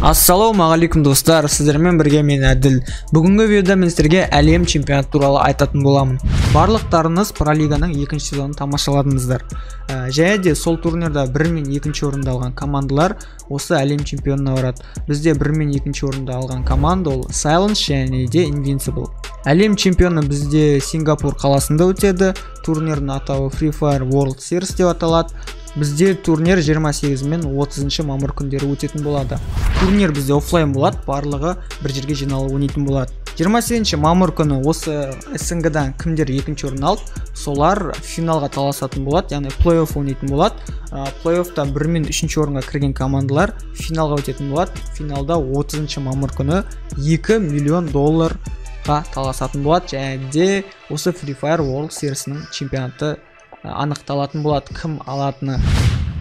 Ассалаумағалейкум достар, сіздермен бірге мен Әділ. Бүгінгі видеода мен сіздерге әлем чемпионаты туралы айтатын боламын. Барлықтарыңыз Пролиганың 2-ші сезонын тамашаладыңыздар. Және де сол турнирда 1 мен 2-ші орынды алған командалар осы әлем чемпионына барады. Бізде 1 мен 2-ші орынды алған команда ол Silence және де Invincible. Әлем чемпионы бізде Сингапур қаласында өтеді. Турнирдің атауы Free Fire World Series деп аталады. Бізде турнир 28 мен 30 мамыр күндері өтетін болады. Турнир бізде офлайн болады, барлығы бір жерге жиналып ойнайтын болады. 28 мамыр күні осы СНГ-дан кімдер 2-ші орын алып, солар финалға таласатын болады, яғни плей-офф ойнайтын болады. Плей-оффта 1 мен 3-ші орынға кірген командалар финалға өтетін болады. Финалда 30 мамыр күні $2 миллион таласатын болады, және де осы Free Fire World Series'нің чемпионаты анықталатын болады, кім алатыны.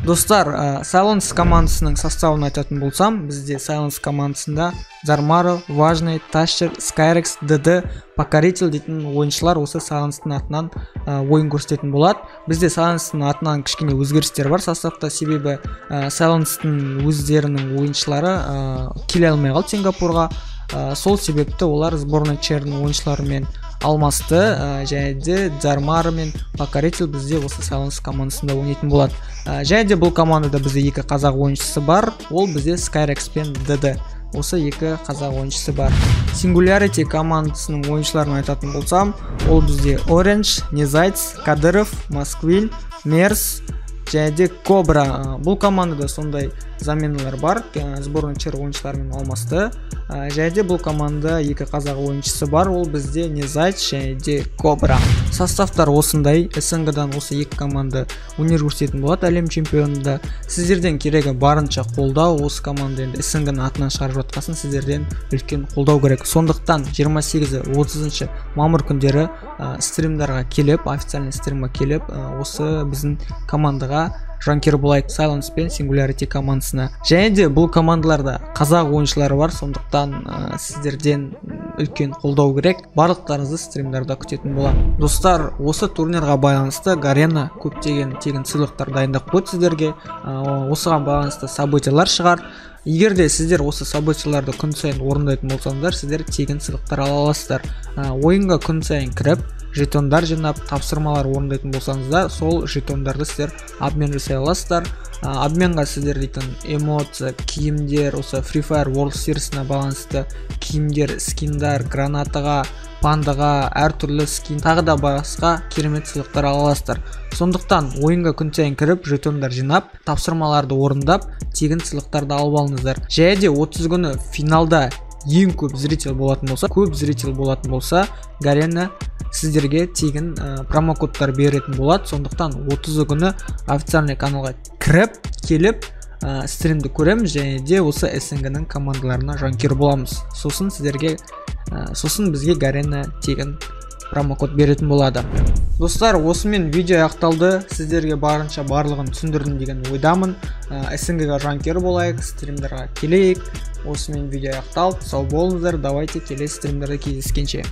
Достар, Silence командасының составын айтатын болсам, бізде Silence командасында Зармаро, Важный, Ташер, Skyrex, ДД, Покоритель дейтін ойыншылар осы Silence'тың атынан ойын көрсететін болады. Бізде Silence'тың атынан кішкене өзгерістер бар составта, себебі Silence'тың өздерінің ойыншылары келе алмай қалды Сингапурға. Сол себепті олар сборная чердің ойыншыларымен алмасты, және де Зармаро мен Покоритель бізде осы Silence командасында ойнайтын болады. Және де бұл командада бізде 2 қазақ ойыншысы бар, ол бізде Skyrex пен ДД. Осы 2 қазақ ойыншысы бар. Singularity командасының ойыншыларын айтатын болсам, ол бізде Orange, Незайц, Кадыров, Москвин, Мерс және де Кобра. Бұл командада сондай заменалар бар, сборная чер ойыншыларымен алмасты. Және де бұл команда 2 қазақ ойыншысы бар, ол бізде Незайц және де Кобра. Составтар осындай, СНГ-дан осы 2 команда өнер көрсететін болады әлем чемпионында. Сіздерден керегі барынша қолдау, осы команда енді СНГ-ның атынан шығарып жатқасын сіздерден үлкен қолдау керек. Сондықтан 28-30 мамыр күндері стримдарға келіп, официальный стримға келіп, осы біздің командаға жанкер болайық, Silence пен Singularity командасына. Және де бұл командаларда қазақ ойыншылары бар, сондықтан сіздерден үлкен қолдау керек. Барлықтарыңызды стримдарда күтетін болады. Достар, осы турнирға байланысты Гарена көптеген тегін сыйлықтар дайындап қойды сіздерге. Осыған байланысты событиялар шығар. Егер де сіздер осы событияларды күн сайын орындайтын болсаңыздар, сіздер тегін сыйлықтар ала аласыздар. Ойынға күн сайын кіріп, жетондар жинап, тапсырмалар орындайтын болсаңыздар, сол жетондарды сіздер обмен жасай аласыздар. Обменға сіздер дейтін эмоция, киімдер, осы Free Fire World Series'на байланысты киімдер, скиндар, гранатаға, пандаға, әртүрлі скин, тағы да басқа керемет сыйлықтар ала аласыздар. Сондықтан ойынға күн сайын кіріп, жетондар жинап, тапсырмаларды орындап, тегін сыйлықтарды алып алыңыздар. Және де 30 күні финалда ең көп зритель болатын болса, Гарена сіздерге тегін промокодтар беретін болады. Сондықтан 30 күні официальный каналға кіріп, келіп, стримді көреміз, және де осы СНГ-ның командаларына жанкер боламыз. Сосын бізге Гарена тегін промокод беретін болады. Достар, осымен видео аяқталды. Сіздерге барынша барлығын түсіндірдім деген ойдамын. СНГ-ға жанкер болайық, стримдарға келейік. Осымен видео аяқталды. Сау болыңыздар, давайте келесі стримдерде кездескенше.